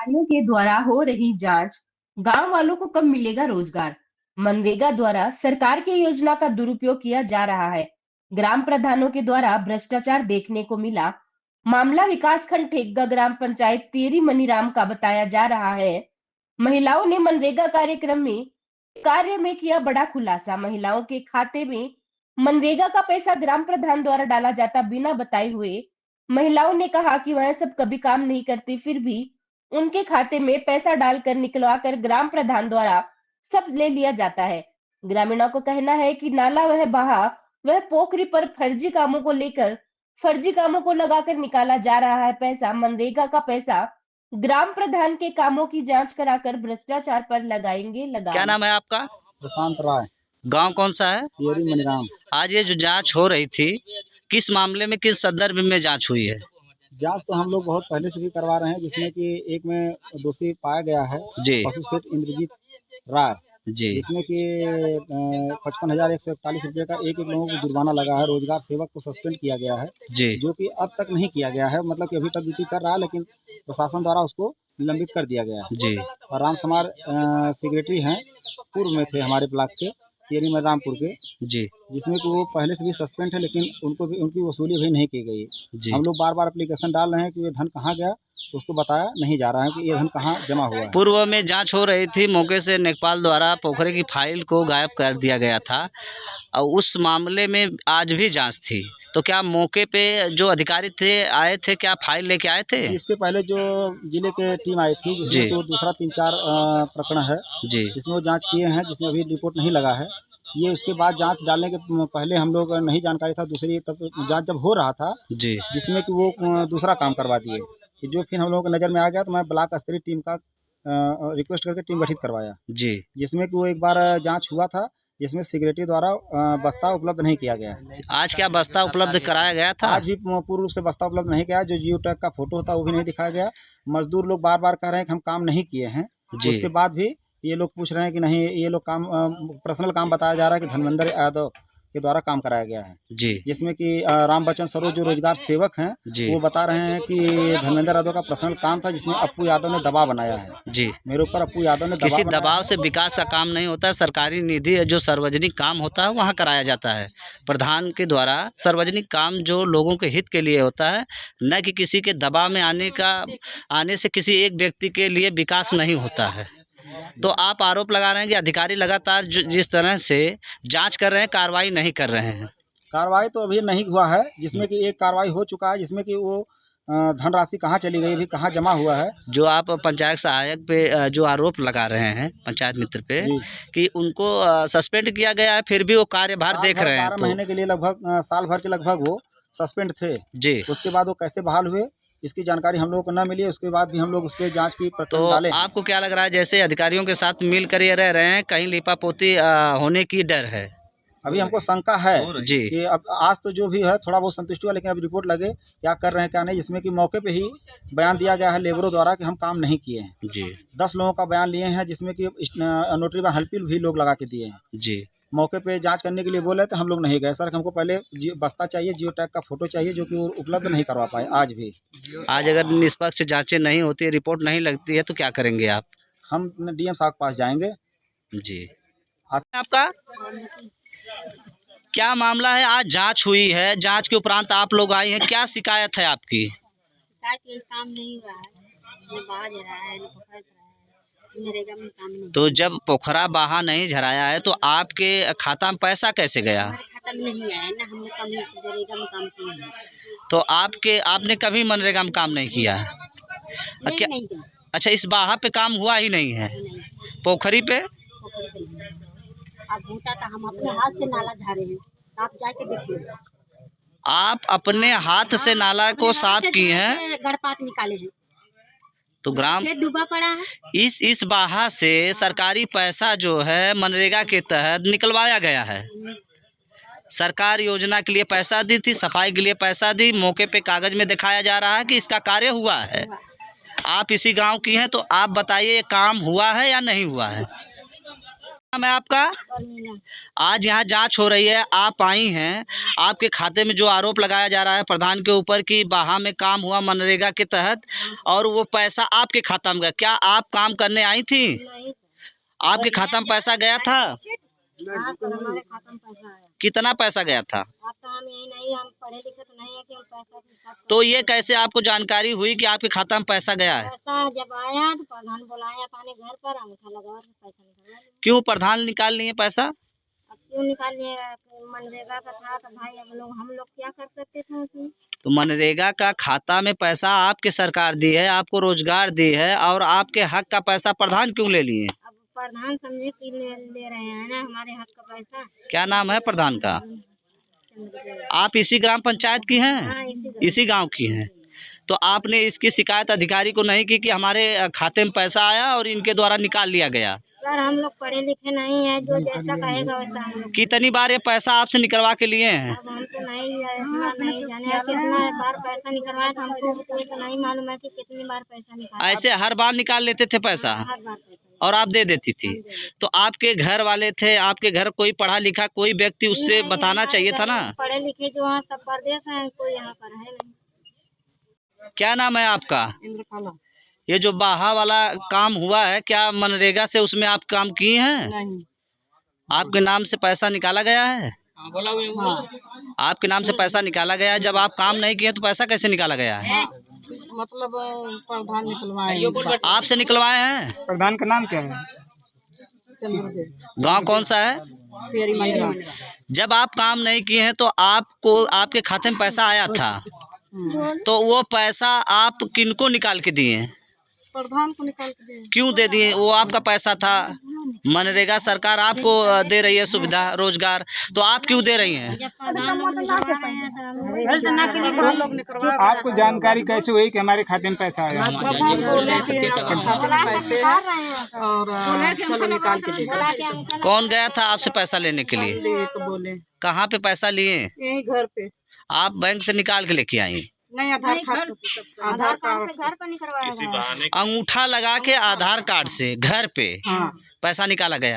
अधिकारियों के द्वारा हो रही जांच, गांव वालों को कब मिलेगा रोजगार? मनरेगा द्वारा सरकार की योजना का दुरुपयोग किया जा रहा है। ग्राम प्रधानों के द्वारा भ्रष्टाचार देखने को मिला। मामला विकासखंड ठेकगा ग्राम पंचायत तेरी मनीराम का बताया जा रहा है। महिलाओं ने मनरेगा कार्यक्रम में कार्य में किया बड़ा खुलासा। महिलाओं के खाते में मनरेगा का पैसा ग्राम प्रधान द्वारा डाला जाता बिना बताए हुए। महिलाओं ने कहा कि वह सब कभी काम नहीं करती, फिर भी उनके खाते में पैसा डालकर निकलवाकर ग्राम प्रधान द्वारा सब ले लिया जाता है। ग्रामीणों को कहना है कि नाला वह बहा, वह पोखरी पर फर्जी कामों को लेकर फर्जी कामों को लगाकर निकाला जा रहा है पैसा। मनरेगा का पैसा ग्राम प्रधान के कामों की जांच कराकर भ्रष्टाचार पर लगाएंगे क्या लगाम। नाम है आपका? प्रशांत राय। गांव कौन सा है? तेरी मनीराम। आज ये जो जांच हो रही थी, किस मामले में, किस संदर्भ में जांच हुई है? जांच तो हम लोग बहुत पहले से भी करवा रहे हैं, जिसमें कि एक में दोषी पाया गया है जी पशु सेठ इंद्रजीत राय, जी जिसमें कि 55,141 रुपये का एक लोगों को जुर्माना लगा है। रोजगार सेवक को सस्पेंड किया गया है, जी जो कि अब तक नहीं किया गया है, मतलब कि अभी तक ड्यूटी कर रहा है, लेकिन प्रशासन द्वारा उसको निलंबित कर दिया गया है। जी और राम समार सेक्रेटरी हैं, पूर्व में थे हमारे ब्लॉक के तेरी मनीरामपुर के, जी जिसमें कि वो पहले से भी सस्पेंड है, लेकिन उनको भी उनकी वसूली भी नहीं की गई। जी हम लोग बार बार एप्लीकेशन डाल रहे हैं कि ये धन कहाँ गया, उसको बताया नहीं जा रहा है कि ये धन कहाँ जमा हुआ है। पूर्व में जांच हो रही थी, मौके से लेखपाल द्वारा पोखरे की फाइल को गायब कर दिया गया था और उस मामले में आज भी जांच थी। तो क्या मौके पे जो अधिकारी थे आए थे, क्या फाइल लेके आए थे? इसके पहले जो जिले के टीम आई थी, जी। जिसमें तो दूसरा 3-4 प्रकरण है, जी जिसमें वो जांच किए हैं, जिसमें अभी रिपोर्ट नहीं लगा है। ये उसके बाद जांच डालने के पहले हम लोग नहीं जानकारी था, दूसरी तब जांच जब हो रहा था, जी जिसमें कि वो दूसरा काम करवा दिए, कि जो फिर हम लोगों की नज़र में आ गया, तो मैं ब्लॉक स्तरीय टीम का रिक्वेस्ट करके टीम गठित करवाया, जी जिसमें कि वो एक बार जांच हुआ था, जिसमें सेक्रेटरी द्वारा बस्ता उपलब्ध नहीं किया गया है। आज क्या बस्ता उपलब्ध कराया गया था? आज भी पूर्ण रूप से बस्ता उपलब्ध नहीं किया। जो जियो टैग का फोटो होता है वो भी नहीं दिखाया गया। मजदूर लोग बार बार कह रहे हैं कि हम काम नहीं किए हैं, जी उसके बाद भी ये लोग पूछ रहे हैं कि नहीं, ये लोग काम पर्सनल काम बताया जा रहा है कि धर्मेंद्र यादव के द्वारा काम कराया गया है, जी जिसमें कि राम बच्चन सरोज जो रोजगार सेवक हैं, जी वो बता रहे हैं कि धर्मेंद्र यादव का पर्सनल काम था, जिसमें अप्पू यादव ने दबाव बनाया है। जी मेरे ऊपर अप्पू यादव ने किसी बनाया दबाव है। से विकास का काम नहीं होता है। सरकारी निधि है, जो सार्वजनिक काम होता है वहाँ कराया जाता है। प्रधान के द्वारा सार्वजनिक काम जो लोगों के हित के लिए होता है, न कि किसी के दबाव में आने से किसी एक व्यक्ति के लिए विकास नहीं होता है। तो आप आरोप लगा रहे हैं कि अधिकारी लगातार जिस तरह से जांच कर रहे हैं, कार्रवाई नहीं कर रहे हैं। कार्रवाई तो अभी नहीं हुआ है, जिसमें कि एक कार्रवाई हो चुका है, जिसमें कि वो धनराशि कहाँ चली गई, अभी कहाँ जमा हुआ है। जो आप पंचायत सहायक पे जो आरोप लगा रहे हैं पंचायत मित्र पे जी। कि उनको सस्पेंड किया गया है, फिर भी वो कार्यभार देख रहे हैं, 12 तो महीने के लिए लगभग साल भर के लगभग वो सस्पेंड थे। जी उसके बाद वो कैसे बहाल हुए, इसकी जानकारी हम लोगों को न मिली। उसके बाद भी हम लोग उस पर जाँच की तो प्रकरण डाले। आपको क्या लग रहा है, जैसे अधिकारियों के साथ मिल कर ये रह रहे हैं, कहीं लीपापोती होने की डर है? अभी हमको शंका है जी कि अब आज तो जो भी है थोड़ा बहुत संतुष्ट हुआ, लेकिन अब रिपोर्ट लगे क्या कर रहे हैं क्या नहीं, जिसमें कि मौके पे ही बयान दिया गया है लेबरों द्वारा कि हम काम नहीं किए हैं। जी 10 लोगों का बयान लिए हैं, जिसमें कि नोटरी व हल्पील भी लोग लगा के दिए हैं। जी मौके पे जांच करने के लिए बोले तो हम लोग नहीं गए। सर, हमको पहले बस्ता चाहिए, जियो टैग का फोटो चाहिए, जो कि वो उपलब्ध नहीं करवा पाए आज भी। आज अगर निष्पक्ष जांचें नहीं होती, रिपोर्ट नहीं लगती है, तो क्या करेंगे आप? हम डीएम साहब के पास जाएंगे। जी आपका क्या मामला है? आज जांच हुई है, जांच के उपरांत आप लोग आई हैं, क्या शिकायत है आपकी? काम नहीं हुआ है, न बाहर रहा है, न पोखरा रहा है, नरेगा में काम नहीं। तो जब पोखरा बहा नहीं झराया है, तो आपके खाता में पैसा कैसे गया? हमारे खाता में नहीं आया ना, हमने कम नरेगा में काम किया है। तो आपने कभी मनरेगा में काम नहीं किया है? क्या? नहीं किया। अच्छा, इस बाहा पे काम हुआ ही नहीं है? नहीं, पोखरी पे? पोखरी पे नहीं। अब होता था, हम अपने हाथ से नाला झारे हैं, आप जाके देखिए। आप अपने हाथ से नाला को साफ किए हैं? गड़पात निकाले हैं, तो ग्राम फिर डूबा पड़ा है। इस बाहा से सरकारी पैसा जो है मनरेगा के तहत निकलवाया गया है। सरकार योजना के लिए पैसा दी थी, सफाई के लिए पैसा दी, मौके पे कागज में दिखाया जा रहा है कि इसका कार्य हुआ है। आप इसी गांव की हैं, तो आप बताइए, काम हुआ है या नहीं हुआ है? नाम है आपका? और मीना आज यहाँ जांच हो रही है, आप आई हैं, आपके खाते में जो आरोप लगाया जा रहा है प्रधान के ऊपर कि बाहा में काम हुआ मनरेगा के तहत और वो पैसा आपके खाता में गया, क्या आप काम करने आई थी? नहीं आपके खाता में पैसा गया था? हाँ सर, हमारे खाता में पैसा आया। कितना पैसा गया था? अब तो हम यही नहीं, हम पढ़े लिखे तो नहीं है कि हम पैसा के हिसाब से- तो ये कैसे आपको जानकारी हुई कि आपके खाता में पैसा गया है? पैसा जब आया तो प्रधान बुलाया अपने घर पर, अंगूठा लगा के पैसा निकलवा लिया। क्यों प्रधान निकाल लिए पैसा? अब क्यों निकाल लिए? मनरेगा का था तो भाई हम लोग क्या कर सकते थे उसमें? तो मनरेगा का खाता में पैसा आपके सरकार दी है, आपको रोजगार दी है और आपके हक का पैसा प्रधान क्यों ले लिए? अब प्रधान समझे कि ले रहे हैं ना हमारे हक का पैसा। क्या नाम है प्रधान का? चंद्रदेव। आप इसी ग्राम पंचायत की हैं? हाँ इसी इसी गांव की हैं? तो आपने इसकी शिकायत अधिकारी को नहीं की कि हमारे खाते में पैसा आया और इनके द्वारा निकाल लिया गया? सर, हम लोग पढ़े लिखे नहीं है, जो जैसा कहेगा वैसा हम लोग। कितनी बार ये पैसा आपसे निकलवा के लिए हैं? अब हम तो नहीं जाने कितना बार पैसा निकलवाया था, हमको तो नहीं मालूम है कि कितनी बार पैसा निकाला। ऐसे हर बार निकाल लेते थे पैसा हर बार पैसा और आप दे देती थी? तो आपके घर वाले थे, आपके घर कोई पढ़ा लिखा कोई व्यक्ति, उससे नहीं, बताना यहाँ चाहिए था ना? पढ़े लिखे जो हैं सब परदेश हैं, कोई यहाँ पर है नहीं। क्या नाम है आपका? इंद्रकला। ये जो बाहा वाला काम हुआ है, क्या मनरेगा से उसमें आप काम किए हैं? नहीं। आपके नाम से पैसा निकाला गया है? हाँ, आपके नाम से पैसा निकाला गया है। जब आप काम नहीं किए तो पैसा कैसे निकाला गया है? मतलब प्रधान निकलवाए। आपसे निकलवाए हैं? प्रधान का नाम क्या है? चंद्रदेव। गांव कौन सा है? पेरी मंडरा। जब आप काम नहीं किए हैं तो आपको आपके खाते में पैसा आया था, तो वो पैसा आप किनको निकाल के दिए? प्रधान को निकाल के दे। क्यों दे दिए? वो आपका पैसा था। मनरेगा सरकार आपको दे रही है सुविधा रोजगार, तो आप क्यों दे रही हैं? जब प्रधान लोग निकलवा रहे हैं तो हम लोग आपको जानकारी कैसे हुई कि हमारे खाते में पैसा आया? प्रधान बोले कि खाते में पैसे हैं और चलो निकाल के दे। कौन गया था आपसे पैसा लेने के लिए? ले तो बोले कहाँ पे पैसा लिए? यही घर पे। आप बैंक से निकाल के लेके आई? नहीं, आधार कार्ड आधार कार्ड से घर पर निकलवाया गया। अंगूठा लगा के आधार कार्ड से घर पे हाँ। पैसा निकाला गया?